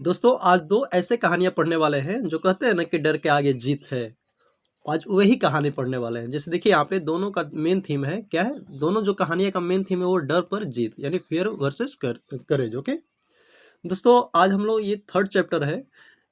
दोस्तों आज दो ऐसे कहानियाँ पढ़ने वाले हैं जो कहते हैं ना कि डर के आगे जीत है। आज वही कहानी पढ़ने वाले हैं। जैसे देखिए यहाँ पे दोनों का मेन थीम है क्या है? दोनों जो कहानियाँ का मेन थीम है वो डर पर जीत यानी फियर वर्सेस करेज। ओके दोस्तों आज हम लोग ये थर्ड चैप्टर है।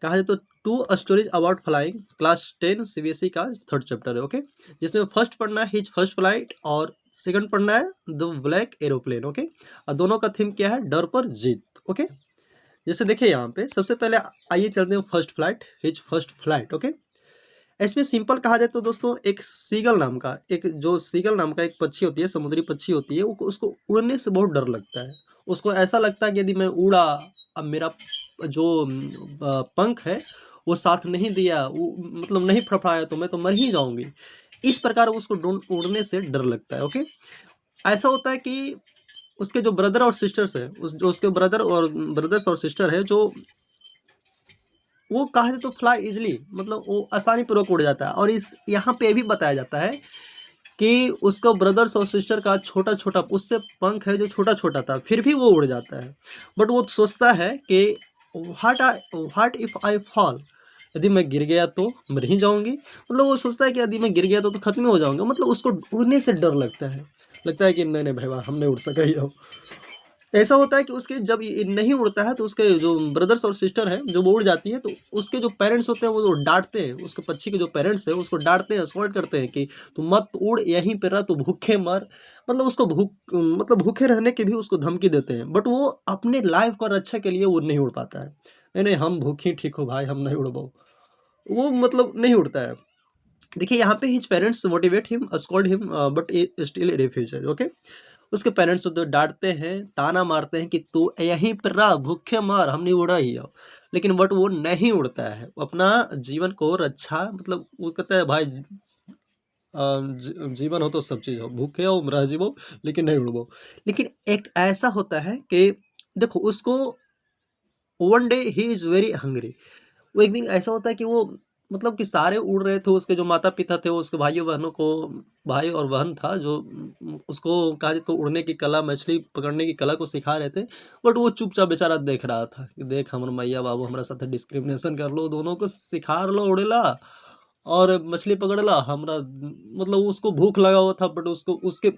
कहा जाए तो two stories about flying class 10 CBSE का थर्ड चैप्टर है। ओके जिसमें फर्स्ट पढ़ना है हिज फर्स्ट फ्लाइट और सेकंड पढ़ना है द ब्लैक एरोप्लेन। ओके और दोनों का थीम क्या है? डर पर जीत। ओके जैसे देखिए यहाँ पे सबसे पहले आइए चलते हैं first flight his first flight. Okay इसमें सिंपल कहा जाए तो दोस्तों एक सीगल नाम का एक पक्षी होती है, समुद्री पक्षी होती है। उसको उड़ने से बहुत डर लगता है। उसको ऐसा लगता है कि यदि मैं उड़ा, अब मेरा जो पंख है वो साथ नहीं दिया, वो मतलब नहीं फड़फड़ाया तो मैं तो मर ही जाऊंगी। इस प्रकार उसको उड़ने से डर लगता है। ओके ऐसा होता है कि उसके जो ब्रदर और सिस्टर्स है, उसके ब्रदर्स और सिस्टर है, जो वो कहा जाए तो फ्लाई इजिली मतलब वो आसानी पूर्वक उड़ जाता है। और इस यहाँ पे भी बताया जाता है कि उसका ब्रदर्स और सिस्टर का छोटा छोटा उससे पंख है जो छोटा छोटा था, फिर भी वो उड़ जाता है। बट वो सोचता है कि व्हाट इफ आई फॉल, यदि मैं गिर गया तो मर ही जाऊंगी। मतलब वो सोचता है कि यदि मैं गिर गया तो खत्म ही हो जाऊंगा। मतलब उसको उड़ने से डर लगता है कि नहीं नहीं भाई हम नहीं उड़ सका ही हो। ऐसा होता है कि उसके जब ये नहीं उड़ता है तो उसके जो ब्रदर्स और सिस्टर है जो वो उड़ जाती है, तो उसके जो पेरेंट्स होते हैं वो डांटते हैं। उसके पक्षी के जो पेरेंट्स है उसको डांटते हैं, असॉल्ट करते हैं कि तू मत उड़, यहीं पे रह, तू भूखे मर। मतलब उसको भूखे रहने की भी उसको धमकी देते हैं। बट वो अपने लाइफ का रक्षा के लिए वो नहीं उड़ पाता है। नहीं नहीं हम भूखे ठीक हो भाई, हम नहीं उड़बो। वो मतलब नहीं उड़ता है। देखिए यहाँ पे his parents motivate him, scold him, but still refuse. Okay उसके पेरेंट्स तो डांटते हैं, ताना मारते हैं कि तू यहीं पर रह, भूखे मर, हम नहीं उड़ा ही हो। लेकिन बट वो नहीं उड़ता है। वो अपना जीवन को रक्षा मतलब वो कहता है भाई जीवन हो तो सब चीज़ हो, भूखे हो रह जीवो लेकिन नहीं उड़बो। लेकिन एक ऐसा होता है कि देखो उसको one day he is very hungry. वो एक दिन ऐसा होता है कि वो मतलब कि सारे उड़ रहे थे। उसके जो माता पिता थे उसके भाइयों बहनों को, भाई और बहन था जो उसको कहा जाए तो उड़ने की कला, मछली पकड़ने की कला को सिखा रहे थे। बट वो चुपचाप बेचारा देख रहा था कि देख हमर मैया बाबू हमारा साथ डिस्क्रिमिनेशन कर लो, दोनों को सिखा लो उड़ेला और मछली पकड़ला। हमरा मतलब उसको भूख लगा हुआ था, बट उसको उसके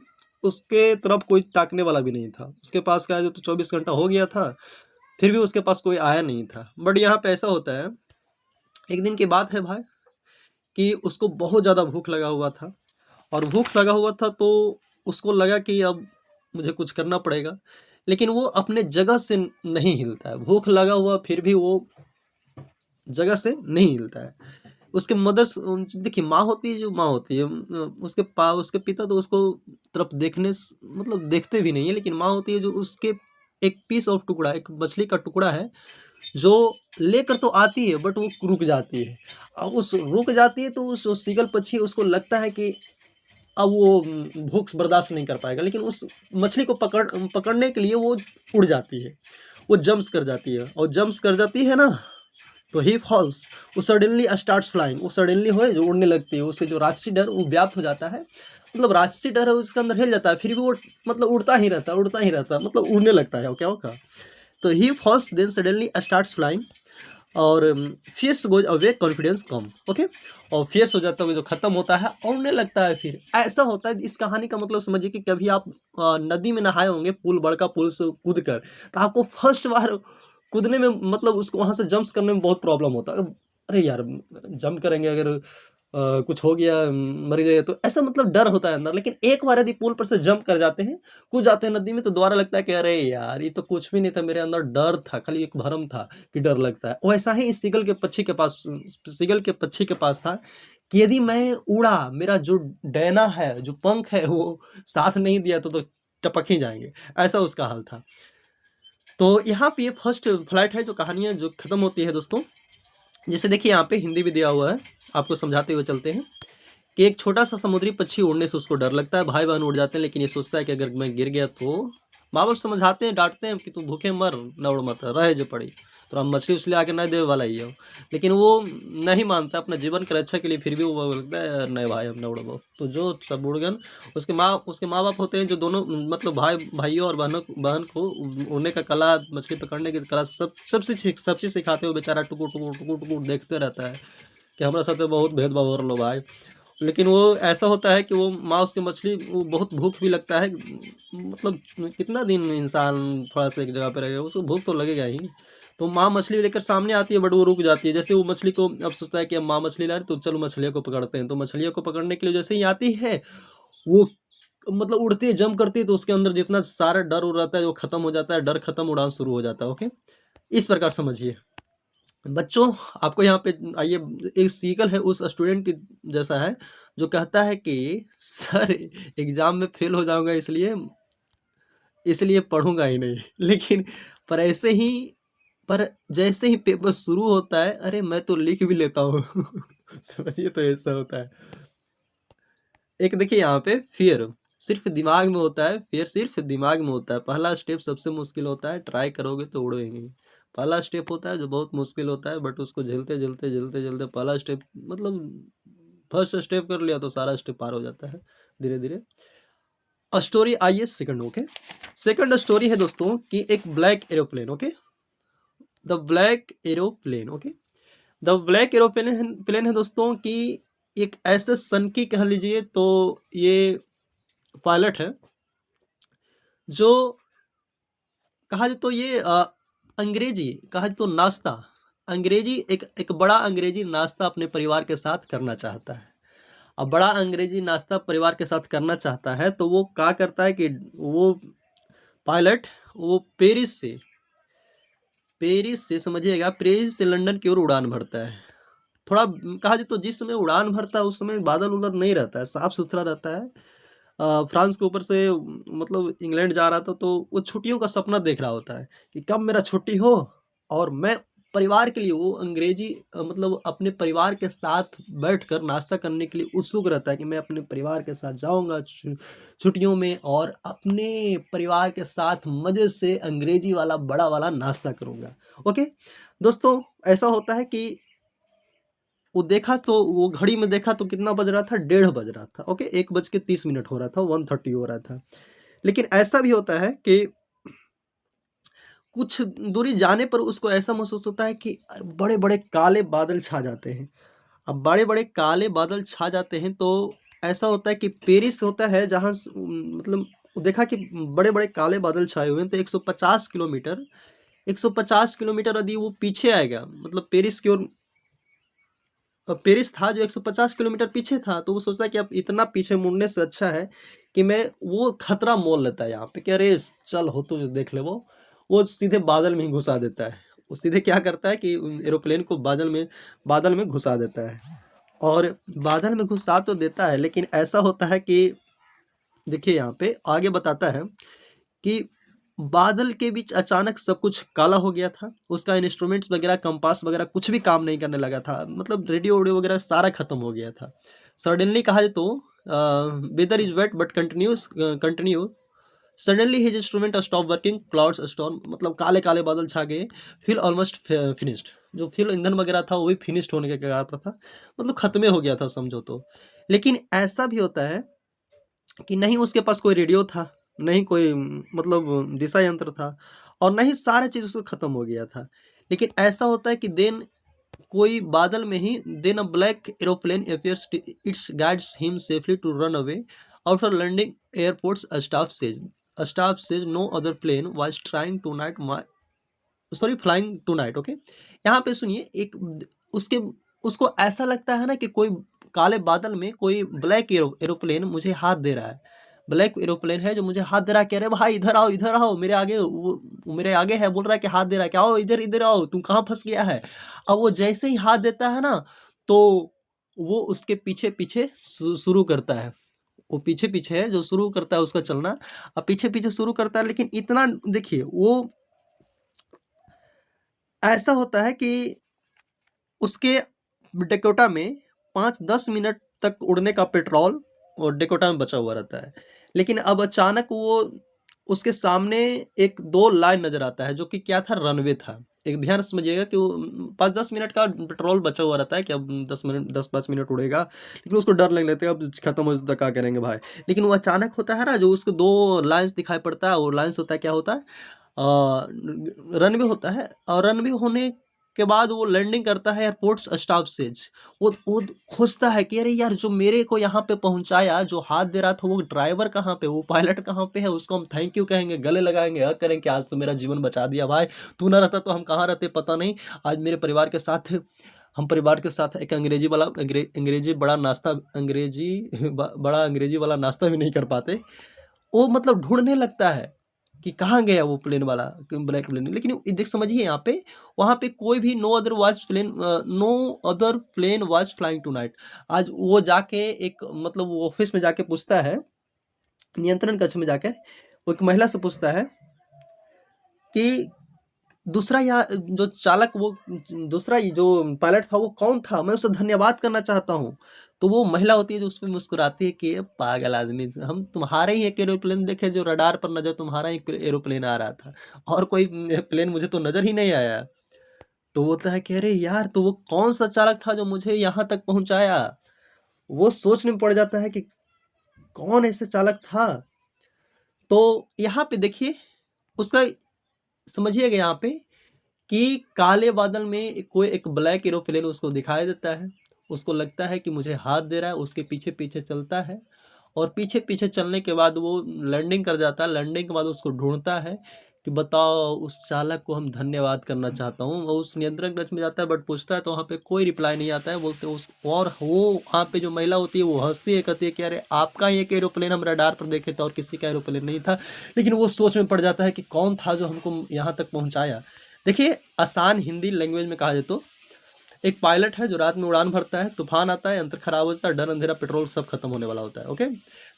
उसके तरफ कोई ताकने वाला भी नहीं था। उसके पास कहा जाए तो 24 घंटा हो गया था, फिर भी उसके पास कोई आया नहीं था। बट यहाँ पे ऐसा होता है, एक दिन की बात है भाई, कि उसको बहुत ज़्यादा भूख लगा हुआ था। और भूख लगा हुआ था तो उसको लगा कि अब मुझे कुछ करना पड़ेगा। लेकिन वो अपने जगह से नहीं हिलता है। भूख लगा हुआ फिर भी वो जगह से नहीं हिलता है। उसके मदर्स देखिए माँ होती है, जो माँ होती है उसके पिता तो उसको तरफ मतलब देखते भी नहीं है। लेकिन माँ होती है जो उसके एक पीस ऑफ टुकड़ा, एक मछली का टुकड़ा है जो लेकर तो आती है, बट वो रुक जाती है। अब उस रुक जाती है तो उस सीगल पक्षी उसको लगता है कि अब वो भूख बर्दाश्त नहीं कर पाएगा। लेकिन उस मछली को पकड़ने के लिए वो उड़ जाती है। वो जंप्स कर जाती है, और जंप्स कर जाती है ना तो ही फॉल्स। वो सडनली स्टार्ट्स फ्लाइंग। वो सडनली हो जो उड़ने लगती है। उसके जो राजसी डर वो व्याप्त हो जाता है। मतलब राजसी डर है उसके अंदर हिल जाता है, फिर भी वो मतलब उड़ता ही रहता है, मतलब उड़ने लगता है। क्या होगा तो he falls then suddenly starts flying. और fears goes away confidence come. Okay और फियर्स हो जाता है जो खत्म होता है और उड़ने लगता है। फिर ऐसा होता है। इस कहानी का मतलब समझिए कि कभी आप नदी में नहाए होंगे, बड़का पुल से कूद कर, तो आपको फर्स्ट बार कूदने में मतलब उसको वहां से जंप्स करने में बहुत प्रॉब्लम होता है। अरे यार जंप करेंगे अगर कुछ हो गया, मर गए, तो ऐसा मतलब डर होता है अंदर। लेकिन एक बार यदि पुल पर से जंप कर जाते हैं, कूद जाते हैं नदी में, तो दोबारा लगता है कि अरे यार ये तो कुछ भी नहीं था, मेरे अंदर डर था, खाली एक भरम था कि डर लगता है। वैसा ही इस सीगल के पक्षी के पास था कि यदि मैं उड़ा, मेरा जो डैना है, जो पंख है, वो साथ नहीं दिया तो टपक ही जाएंगे। ऐसा उसका हाल था। तो यहाँ पे ये फर्स्ट फ्लाइट है जो कहानियाँ जो खत्म होती है दोस्तों। जैसे देखिए यहाँ पे हिंदी भी दिया हुआ है, आपको समझाते हुए चलते हैं कि एक छोटा सा समुद्री पक्षी उड़ने से उसको डर लगता है। भाई बहन उड़ जाते हैं, लेकिन ये सोचता है कि अगर मैं गिर गया तो माँ बाप समझाते हैं, डांटते हैं कि तू भूखे मर, न उड़ मत, रहे जो पड़ी। तो मछली उसलिए आके नहीं देवे वाला ही हो। लेकिन वो नहीं मानता अपना जीवन की रक्षा के लिए, फिर भी वो बोलता है नहीं भाई हम नहीं उड़बो। तो जो सब उड़ गन, उसके माँ बाप होते हैं जो दोनों मतलब भाइयों और बहन को उड़ने का कला, मछली पकड़ने की कला सब चीज़ सिखाते हो। बेचारा टुकुर टुकुर टुकुर टुकुर देखते रहता है कि हमारा साथ तो बहुत भेदभाव हो रहा भाई। लेकिन वो ऐसा होता है कि वो माँ उसकी मछली, वो बहुत भूख भी लगता है, मतलब कितना दिन इंसान थोड़ा सा एक जगह पे रहेगा, उसको भूख तो लगेगा ही। तो माँ मछली लेकर सामने आती है, बट वो रुक जाती है। जैसे वो मछली को अब सोचता है कि अब माँ मछली ला रही तो चलो मछलियों को पकड़ते हैं। तो मछलियों को पकड़ने के लिए जैसे ही आती है, वो मतलब उड़ती है, जंप करती है, तो उसके अंदर जितना सारा डर उड़ रहता है वो खत्म हो जाता है, डर खत्म, उड़ान शुरू हो जाता है। ओके, इस प्रकार समझिए बच्चों। आपको यहाँ पे आइए, एक सीक्वल है उस स्टूडेंट की जैसा है जो कहता है कि सर एग्जाम में फेल हो जाऊंगा, इसलिए इसलिए पढ़ूंगा ही नहीं। लेकिन पर ऐसे ही पर जैसे ही पेपर शुरू होता है, अरे मैं तो लिख भी लेता हूँ। समझिए, तो ऐसा होता है। एक देखिए यहाँ पे फियर सिर्फ दिमाग में होता है, फियर सिर्फ दिमाग में होता है। पहला स्टेप सबसे मुश्किल होता है, ट्राई करोगे तो उड़ोगे। पहला स्टेप होता है जो बहुत मुश्किल होता है, बट उसको झेलते झेलते झेलते झेलते पहला स्टेप मतलब फर्स्ट स्टेप कर लिया तो सारा स्टेप पार हो जाता है धीरे धीरे। स्टोरी आइए सेकंड। ओके, सेकंड स्टोरी है दोस्तों कि एक black aeroplane. Okay, the black aeroplane. Okay, the black aeroplane plane है दोस्तों कि एक ऐसे सन की कह लीजिए तो ये पायलट है जो कहा जाए तो ये अंग्रेजी कहा जाए तो नाश्ता, अंग्रेजी एक बड़ा अंग्रेजी नाश्ता अपने परिवार के साथ करना चाहता है। अब बड़ा अंग्रेजी नाश्ता परिवार के साथ करना चाहता है तो वो क्या करता है कि वो पायलट वो पेरिस से समझिएगा, पेरिस से लंदन की ओर उड़ान भरता है। थोड़ा कहा जाए तो जिस समय उड़ान भरता है उस समय बादल उदल नहीं रहता है, साफ सुथरा रहता है। फ्रांस के ऊपर से मतलब इंग्लैंड जा रहा था तो वो छुट्टियों का सपना देख रहा होता है कि कब मेरा छुट्टी हो और मैं परिवार के लिए, वो अंग्रेजी मतलब अपने परिवार के साथ बैठकर नाश्ता करने के लिए उत्सुक रहता है कि मैं अपने परिवार के साथ जाऊंगा छुट्टियों में और अपने परिवार के साथ मज़े से अंग्रेजी वाला बड़ा वाला नाश्ता करूंगा। ओके दोस्तों, ऐसा होता है कि वो देखा तो वो घड़ी में देखा तो कितना बज रहा था, 1:30 बज रहा था। ओके, 1:30 हो रहा था, 1:30 हो रहा था। लेकिन ऐसा भी होता है कि कुछ दूरी जाने पर उसको ऐसा महसूस होता है कि बड़े-बड़े काले बादल छा जाते हैं। अब बड़े-बड़े काले बादल छा जाते हैं तो ऐसा होता है कि पेरिस होता है जहाँ मतलब देखा कि बड़े-बड़े काले बादल छाए हुए हैं तो 150 किलोमीटर यदि वो पीछे आएगा, मतलब पेरिस की ओर पेरिस था जो 150 किलोमीटर पीछे था, तो वो सोचता है कि अब इतना पीछे मुड़ने से अच्छा है कि मैं वो खतरा मोल लेता है यहाँ पे कि अरे चल हो तो देख ले वो सीधे बादल में ही घुसा देता है। वो सीधे क्या करता है कि एरोप्लेन को बादल में घुसा देता है। और बादल में घुसा तो देता है, लेकिन ऐसा होता है कि देखिए यहाँ पे आगे बताता है कि बादल के बीच अचानक सब कुछ काला हो गया था। उसका इंस्ट्रूमेंट्स वगैरह, कंपास वगैरह कुछ भी काम नहीं करने लगा था। मतलब रेडियो वेडियो वगैरह सारा खत्म हो गया था। सडनली कहा जाए तो weather is wet but continue suddenly his instrument stop working, clouds storm, मतलब काले काले बादल छा गए। फिल ऑलमोस्ट फिनिश्ड, जो फिल ईंधन वगैरह था वो भी फिनिश्ड होने के कगार पर था, मतलब खत्म हो गया था समझो तो। लेकिन ऐसा भी होता है कि नहीं उसके पास कोई रेडियो था, नहीं कोई मतलब दिशा यंत्र था, और नहीं सारा चीज़ उसको ख़त्म हो गया था। लेकिन ऐसा होता है कि देन कोई बादल में ही then a black aeroplane appears, it's guides him safely to run away after landing airports. Staff says no other plane was trying tonight sorry flying tonight. Okay, यहाँ पे सुनिए एक उसके उसको ऐसा लगता है ना कि कोई काले बादल में कोई ब्लैक एरोप्लेन मुझे हाथ दे रहा है, ब्लैक एरोप्लेन है जो मुझे हाथ दे रहा है, कह रहे भाई इधर आओ मेरे आगे, वो मेरे आगे है, बोल रहा है कि हाथ दे रहा है कि आओ इधर इधर आओ, तुम कहाँ फंस गया है। अब वो जैसे ही हाथ देता है ना तो वो उसके पीछे पीछे शुरू करता है। वो पीछे पीछे है जो शुरू करता है उसका चलना, अब पीछे पीछे शुरू करता है। लेकिन इतना देखिए वो ऐसा होता है कि उसके डेकोटा में 5-10 मिनट तक उड़ने का पेट्रोल और डेकोटा में बचा हुआ रहता है। लेकिन अब अचानक वो उसके सामने एक 2 लाइन नज़र आता है जो कि क्या था, रनवे था। एक ध्यान से समझिएगा कि वो 5-10 मिनट का पेट्रोल बचा हुआ रहता है कि अब 10-5 मिनट उड़ेगा, लेकिन उसको डर लगने लगता है अब खत्म हो जाता क्या करेंगे भाई। लेकिन वो अचानक होता है ना, जो उसको 2 लाइन्स दिखाई पड़ता है, वो लाइन्स होता है क्या होता है, रनवे होता है, और रनवे होने के बाद वो लैंडिंग करता है एयरपोर्ट्स स्टाफ सेज। वो खोजता है कि अरे यार, जो मेरे को यहाँ पे पहुँचाया, जो हाथ दे रहा था, वो ड्राइवर कहाँ पे, वो पायलट कहाँ पे है, उसको हम थैंक यू कहेंगे, गले लगाएँगे, हग करेंगे, आज तो मेरा जीवन बचा दिया भाई, तू ना रहता तो हम कहाँ रहते पता नहीं। आज मेरे परिवार के साथ हम परिवार के साथ एक अंग्रेजी बड़ा नाश्ता, अंग्रेजी बड़ा अंग्रेजी वाला नाश्ता भी नहीं कर पाते। वो मतलब ढूँढने लगता है कि कहाँ गया वो प्लेन वाला, ब्लैक प्लेन। लेकिन ये देख समझिए यहाँ पे, वहाँ पे कोई भी no other plane was flying tonight. आज वो जाके एक मतलब वो ऑफिस में जाके पूछता है, नियंत्रण कक्ष में जाकर वो एक महिला से पूछता है कि दूसरा या जो चालक, वो दूसरा ये जो पायलट था वो कौन था? मैं उसे धन्यवाद करना चाहता हूँ। तो वो महिला होती है जो उसपे मुस्कुराती है कि ये पागल आदमी, हम तुम्हारे ही एक एरोप्लेन देखे जो रडार पर नज़र तुम्हारा ही एरोप्लेन आ रहा था, और कोई प्लेन मुझे तो नज़र ही नहीं आया। तो वो बोलता है कि अरे यार, तो वो कौन-सा चालक था जो मुझे यहाँ तक पहुँचाया? वो सोचने में पड़ जाता है कि कौन ऐसे चालक था? तो यहाँ पे देखिए उसका, समझिएगा यहाँ पे कि काले बादल में कोई एक ब्लैक एरोप्लेन उसको दिखाई देता है। उसको लगता है कि मुझे हाथ दे रहा है, उसके पीछे-पीछे चलता है, और पीछे-पीछे चलने के बाद वो लैंडिंग कर जाता है। लैंडिंग के बाद उसको ढूँढता है कि बताओ, उस चालक को हम धन्यवाद करना चाहता हूँ। वो उस नियंत्रण कक्ष में जाता है बट पूछता है तो वहाँ पे कोई रिप्लाई नहीं आता है। बोलते उस और वो वहाँ पे जो महिला होती है वो हँसती है, कहती है कि अरे आपका ही एक एरोप्लेन हम रडार पर देखे थे और किसी का एरोप्लेन नहीं था। लेकिन वो सोच में पड़ जाता है कि कौन था जो हमको यहाँ तक पहुँचाया। देखिए, आसान हिंदी लैंग्वेज में कहा जाए तो एक पायलट है जो रात में उड़ान भरता है, तूफान आता है, यंत्र खराब हो जाता है, डर अंधेरा पेट्रोल सब खत्म होने वाला होता है। ओके,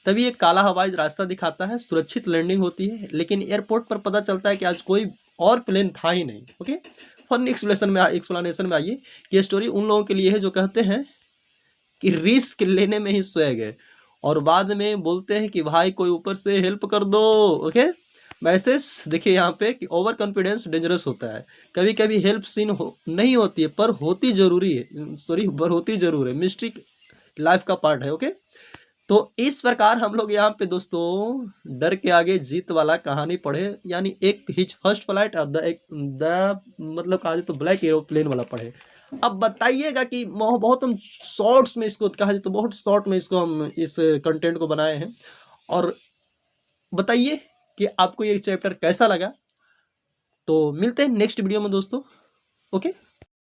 तभी एक काला हवाई रास्ता दिखाता है, सुरक्षित लैंडिंग होती है, लेकिन एयरपोर्ट पर पता चलता है कि आज कोई और प्लेन था ही नहीं। ओके, फन एक्सप्लेनेशन में आइए कि ये स्टोरी उन लोगों के लिए है जो कहते हैं कि रिस्क लेने में ही स्वैग है, और बाद में बोलते हैं कि भाई कोई ऊपर से हेल्प कर दो। ओके, मैसेज देखिए यहाँ पे कि ओवर कॉन्फिडेंस डेंजरस होता है। कभी कभी हेल्प सीन नहीं होती है, पर होती जरूरी है, सॉरी, पर होती जरूर है, मिस्ट्री लाइफ का पार्ट है। ओके, तो इस प्रकार हम लोग यहाँ पे दोस्तों डर के आगे जीत वाला कहानी पढ़े, यानी एक हिज फर्स्ट फ्लाइट और द मतलब कहा जाए तो ब्लैक एरोप्लेन वाला पढ़े। अब बताइएगा कि बहुत हम शॉर्ट्स में इसको कहा जाए तो बहुत शॉर्ट में इसको हम इस कंटेंट को बनाए हैं, और बताइए कि आपको ये चैप्टर कैसा लगा। तो मिलते हैं नेक्स्ट वीडियो में दोस्तों। ओके।